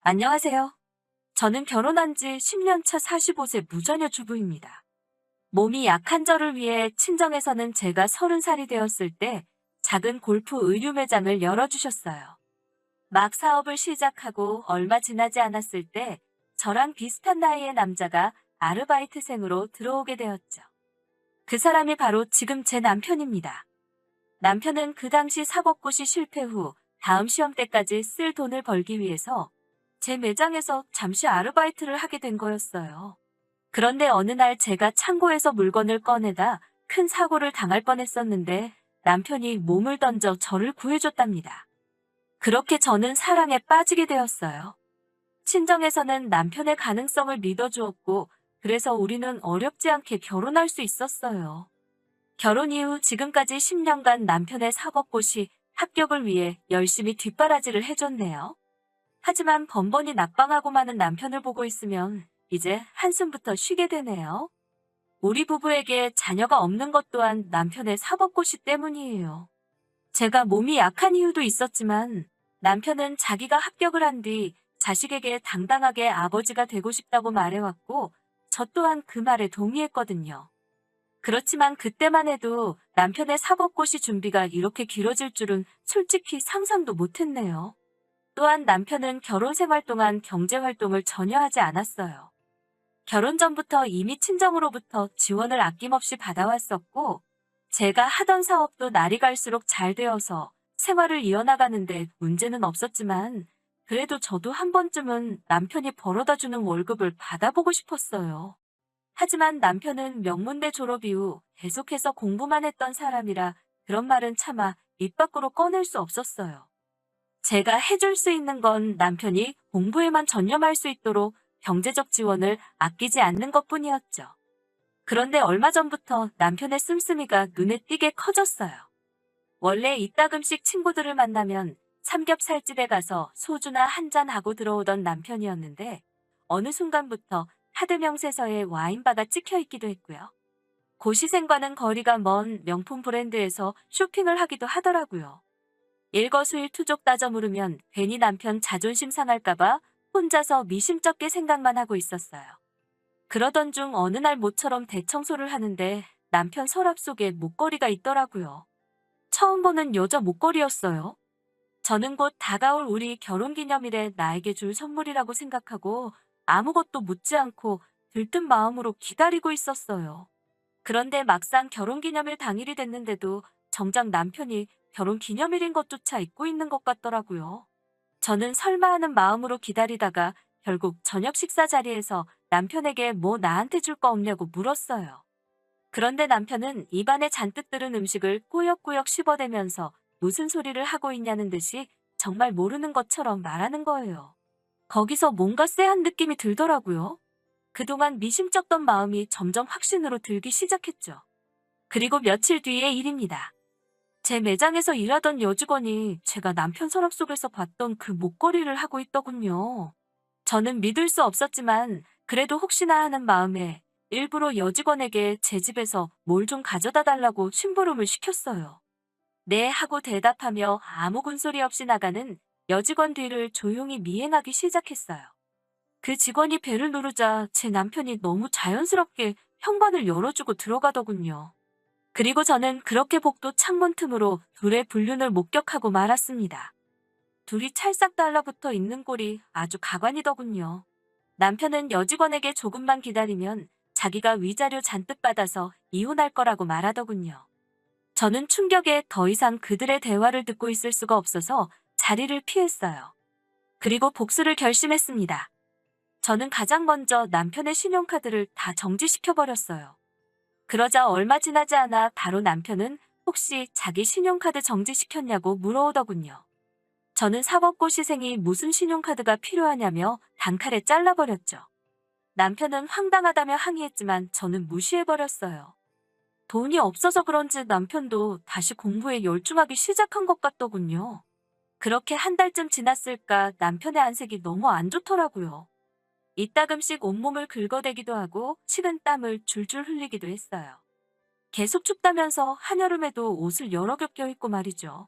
안녕하세요. 저는 결혼한 지 10년 차 45세 무자녀 주부입니다. 몸이 약한 저를 위해 친정에서는 제가 30살이 되었을 때 작은 골프 의류 매장을 열어주셨어요. 막 사업을 시작하고 얼마 지나지 않았을 때 저랑 비슷한 나이의 남자가 아르바이트생으로 들어오게 되었죠. 그 사람이 바로 지금 제 남편입니다. 남편은 그 당시 사법고시 실패 후 다음 시험 때까지 쓸 돈을 벌기 위해서 제 매장에서 잠시 아르바이트를 하게 된 거였어요. 그런데 어느 날 제가 창고에서 물건을 꺼내다 큰 사고를 당할 뻔했었는데 남편이 몸을 던져 저를 구해줬답니다. 그렇게 저는 사랑에 빠지게 되었어요. 친정에서는 남편의 가능성을 믿어주었고, 그래서 우리는 어렵지 않게 결혼할 수 있었어요. 결혼 이후 지금까지 10년간 남편의 사법고시 합격을 위해 열심히 뒷바라지를 해줬네요. 하지만 번번이 낙방하고 마는 남편을 보고 있으면 이제 한숨부터 쉬게 되네요. 우리 부부에게 자녀가 없는 것 또한 남편의 사법고시 때문이에요. 제가 몸이 약한 이유도 있었지만 남편은 자기가 합격을 한 뒤 자식에게 당당하게 아버지가 되고 싶다고 말해왔고 저 또한 그 말에 동의했거든요. 그렇지만 그때만 해도 남편의 사법고시 준비가 이렇게 길어질 줄은 솔직히 상상도 못했네요. 또한 남편은 결혼 생활 동안 경제 활동을 전혀 하지 않았어요. 결혼 전부터 이미 친정으로부터 지원을 아낌없이 받아왔었고, 제가 하던 사업도 날이 갈수록 잘 되어서 생활을 이어나가는데 문제는 없었지만, 그래도 저도 한 번쯤은 남편이 벌어다 주는 월급을 받아보고 싶었어요. 하지만 남편은 명문대 졸업 이후 계속해서 공부만 했던 사람이라 그런 말은 차마 입 밖으로 꺼낼 수 없었어요. 제가 해줄 수 있는 건 남편이 공부에만 전념할 수 있도록 경제적 지원을 아끼지 않는 것뿐이었죠. 그런데 얼마 전부터 남편의 씀씀이가 눈에 띄게 커졌어요. 원래 이따금씩 친구들을 만나면 삼겹살집에 가서 소주나 한잔 하고 들어오던 남편이었는데 어느 순간부터 카드 명세서에 와인바가 찍혀 있기도 했고요. 고시생과는 거리가 먼 명품 브랜드에서 쇼핑을 하기도 하더라고요. 일거수일투족 따져 물으면 괜히 남편 자존심 상할까봐 혼자서 미심쩍게 생각만 하고 있었어요. 그러던 중 어느 날 모처럼 대청소를 하는데 남편 서랍 속에 목걸이가 있더라고요. 처음 보는 여자 목걸이였어요. 저는 곧 다가올 우리 결혼기념일에 나에게 줄 선물이라고 생각하고 아무것도 묻지 않고 들뜬 마음으로 기다리고 있었어요. 그런데 막상 결혼기념일 당일이 됐는데도 정작 남편이 결혼기념일인 것조차 잊고 있는 것 같더라고요. 저는 설마 하는 마음으로 기다리다가 결국 저녁 식사 자리에서 남편에게 뭐 나한테 줄 거 없냐고 물었어요. 그런데 남편은 입안에 잔뜩 들은 음식을 꾸역꾸역 씹어대면서 무슨 소리를 하고 있냐는 듯이 정말 모르는 것처럼 말하는 거예요. 거기서 뭔가 쎄한 느낌이 들더라고요. 그동안 미심쩍던 마음이 점점 확신으로 들기 시작했죠. 그리고 며칠 뒤의 일입니다. 제 매장에서 일하던 여직원이 제가 남편 서랍 속에서 봤던 그 목걸이를 하고 있더군요. 저는 믿을 수 없었지만 그래도 혹시나 하는 마음에 일부러 여직원에게 제 집에서 뭘 좀 가져다 달라고 심부름을 시켰어요. 네 하고 대답하며 아무 군소리 없이 나가는 여직원 뒤를 조용히 미행하기 시작했어요. 그 직원이 벨을 누르자 제 남편이 너무 자연스럽게 현관을 열어주고 들어가더군요. 그리고 저는 그렇게 복도 창문 틈으로 둘의 불륜을 목격하고 말았습니다. 둘이 찰싹 달라붙어 있는 꼴이 아주 가관이더군요. 남편은 여직원에게 조금만 기다리면 자기가 위자료 잔뜩 받아서 이혼할 거라고 말하더군요. 저는 충격에 더 이상 그들의 대화를 듣고 있을 수가 없어서 자리를 피했어요. 그리고 복수를 결심했습니다. 저는 가장 먼저 남편의 신용카드를 다 정지시켜버렸어요. 그러자 얼마 지나지 않아 바로 남편은 혹시 자기 신용카드 정지시켰냐고 물어오더군요. 저는 사법고시생이 무슨 신용카드가 필요하냐며 단칼에 잘라버렸죠. 남편은 황당하다며 항의했지만 저는 무시해버렸어요. 돈이 없어서 그런지 남편도 다시 공부에 열중하기 시작한 것 같더군요. 그렇게 한 달쯤 지났을까 남편의 안색이 너무 안 좋더라고요. 이따금씩 온몸을 긁어대기도 하고 식은 땀을 줄줄 흘리기도 했어요. 계속 춥다면서 한여름에도 옷을 여러 겹 껴입고 말이죠.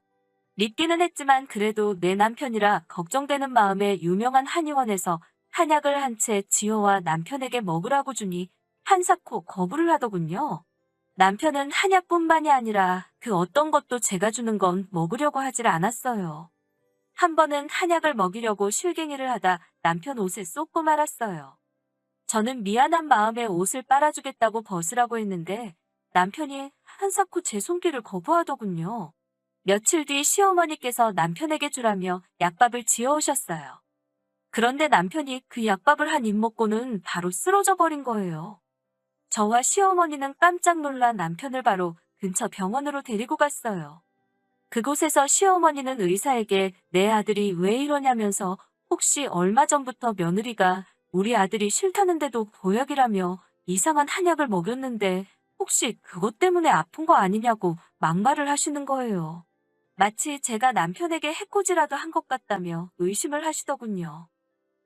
믿기는 했지만 그래도 내 남편이라 걱정되는 마음에 유명한 한의원에서 한약을 한 채 지호와 남편에게 먹으라고 주니 한사코 거부를 하더군요. 남편은 한약뿐만이 아니라 그 어떤 것도 제가 주는 건 먹으려고 하질 않았어요. 한 번은 한약을 먹이려고 실갱이를 하다 남편 옷에 쏟고 말았어요. 저는 미안한 마음에 옷을 빨아주겠다고 벗으라고 했는데 남편이 한사코 제 손길을 거부하더군요. 며칠 뒤 시어머니께서 남편에게 주라며 약밥을 지어오셨어요. 그런데 남편이 그 약밥을 한 입 먹고는 바로 쓰러져 버린 거예요. 저와 시어머니는 깜짝 놀라 남편을 바로 근처 병원으로 데리고 갔어요. 그곳에서 시어머니는 의사에게 내 아들이 왜 이러냐면서 혹시 얼마 전부터 며느리가 우리 아들이 싫다는데도 보약이라며 이상한 한약을 먹였는데 혹시 그것 때문에 아픈 거 아니냐고 막말을 하시는 거예요. 마치 제가 남편에게 해코지라도 한 것 같다며 의심을 하시더군요.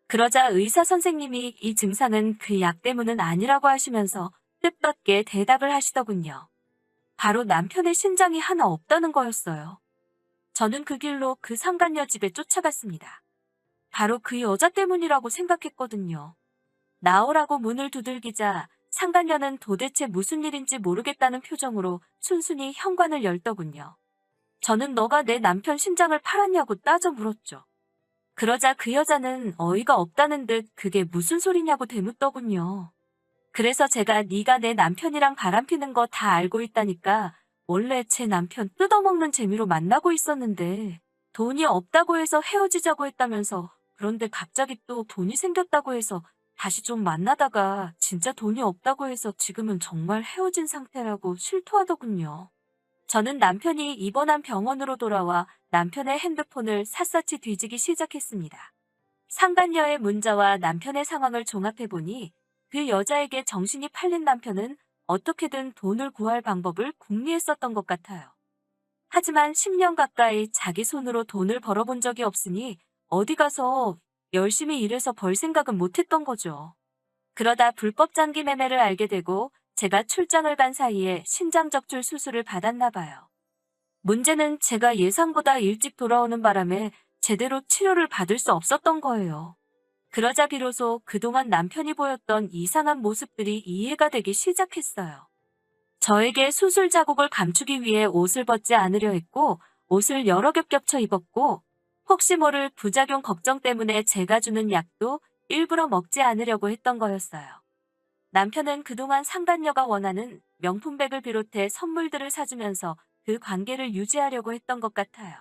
그러자 의사 선생님이 이 증상은 그 약 때문은 아니라고 하시면서 뜻밖의 대답을 하시더군요. 바로 남편의 신장이 하나 없다는 거였어요. 저는 그 길로 그 상간녀 집에 쫓아갔습니다. 바로 그 여자 때문이라고 생각했거든요. 나오라고 문을 두들기자 상간녀는 도대체 무슨 일인지 모르겠다는 표정으로 순순히 현관을 열더군요. 저는 너가 내 남편 신장을 팔았냐고 따져 물었죠. 그러자 그 여자는 어이가 없다는 듯 그게 무슨 소리냐고 되묻더군요. 그래서 제가 네가 내 남편이랑 바람피는 거 다 알고 있다니까 원래 제 남편 뜯어먹는 재미로 만나고 있었는데 돈이 없다고 해서 헤어지자고 했다면서 그런데 갑자기 또 돈이 생겼다고 해서 다시 좀 만나다가 진짜 돈이 없다고 해서 지금은 정말 헤어진 상태라고 실토하더군요. 저는 남편이 입원한 병원으로 돌아와 남편의 핸드폰을 샅샅이 뒤지기 시작했습니다. 상간녀의 문자와 남편의 상황을 종합해보니 그 여자에게 정신이 팔린 남편은 어떻게든 돈을 구할 방법을 궁리했었던 것 같아요. 하지만 10년 가까이 자기 손으로 돈을 벌어본 적이 없으니 어디 가서 열심히 일해서 벌 생각은 못했던 거죠. 그러다 불법 장기 매매를 알게 되고 제가 출장을 간 사이에 신장적출 수술을 받았나 봐요. 문제는 제가 예상보다 일찍 돌아오는 바람에 제대로 치료를 받을 수 없었던 거예요. 그러자 비로소 그동안 남편이 보였던 이상한 모습들이 이해가 되기 시작했어요. 저에게 수술 자국을 감추기 위해 옷을 벗지 않으려 했고 옷을 여러 겹 겹쳐 입었고 혹시 모를 부작용 걱정 때문에 제가 주는 약도 일부러 먹지 않으려고 했던 거였어요. 남편은 그동안 상간녀가 원하는 명품백을 비롯해 선물들을 사주면서 그 관계를 유지하려고 했던 것 같아요.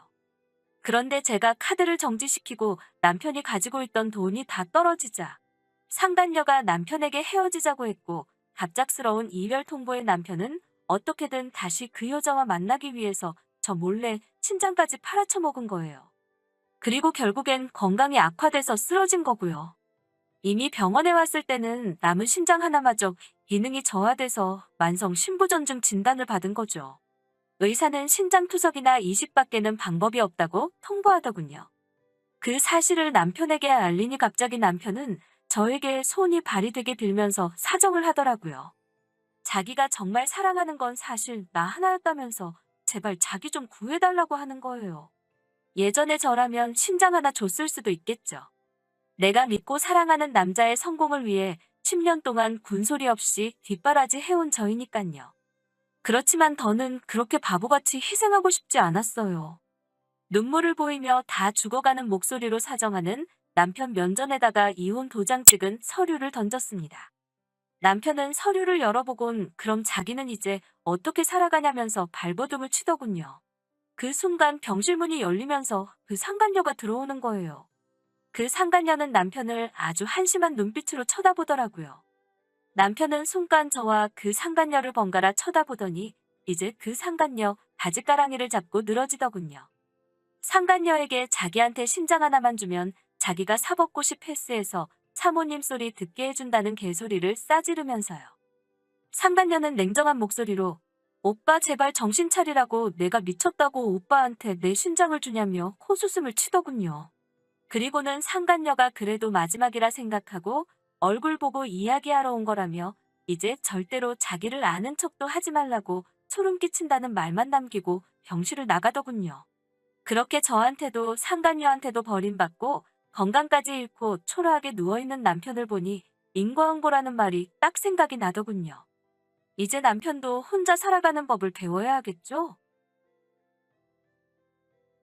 그런데 제가 카드를 정지시키고 남편이 가지고 있던 돈이 다 떨어지자 상간녀가 남편에게 헤어지자고 했고 갑작스러운 이별 통보의 남편은 어떻게든 다시 그 여자와 만나기 위해서 저 몰래 신장까지 팔아쳐먹은 거예요. 그리고 결국엔 건강이 악화돼서 쓰러진 거고요. 이미 병원에 왔을 때는 남은 신장 하나마저 기능이 저하돼서 만성 신부전증 진단을 받은 거죠. 의사는 신장 투석이나 이식밖에는 방법이 없다고 통보하더군요. 그 사실을 남편에게 알리니 갑자기 남편은 저에게 소원이 발휘되게 빌면서 사정을 하더라고요. 자기가 정말 사랑하는 건 사실 나 하나였다면서 제발 자기 좀 구해달라고 하는 거예요. 예전에 저라면 신장 하나 줬을 수도 있겠죠. 내가 믿고 사랑하는 남자의 성공을 위해 10년 동안 군소리 없이 뒷바라지 해온 저이니깐요. 그렇지만 더는 그렇게 바보같이 희생하고 싶지 않았어요. 눈물을 보이며 다 죽어가는 목소리로 사정하는 남편 면전에다가 이혼 도장 찍은 서류를 던졌습니다. 남편은 서류를 열어보곤 그럼 자기는 이제 어떻게 살아가냐면서 발버둥을 치더군요. 그 순간 병실문이 열리면서 그 상간녀가 들어오는 거예요. 그 상간녀는 남편을 아주 한심한 눈빛으로 쳐다보더라고요. 남편은 순간 저와 그 상간녀를 번갈아 쳐다보더니 이제 그 상간녀 바지가랑이를 잡고 늘어지더군요. 상간녀에게 자기한테 신장 하나만 주면 자기가 사법고시 패스해서 사모님 소리 듣게 해준다는 개소리를 싸지르면서요. 상간녀는 냉정한 목소리로 오빠 제발 정신 차리라고 내가 미쳤다고 오빠한테 내 신장을 주냐며 코웃음을 치더군요. 그리고는 상간녀가 그래도 마지막이라 생각하고 얼굴 보고 이야기하러 온 거라며 이제 절대로 자기를 아는 척도 하지 말라고 소름 끼친다는 말만 남기고 병실을 나가더군요. 그렇게 저한테도 상간녀한테도 버림받고 건강까지 잃고 초라하게 누워있는 남편을 보니 인과응보라는 말이 딱 생각이 나더군요. 이제 남편도 혼자 살아가는 법을 배워야 하겠죠?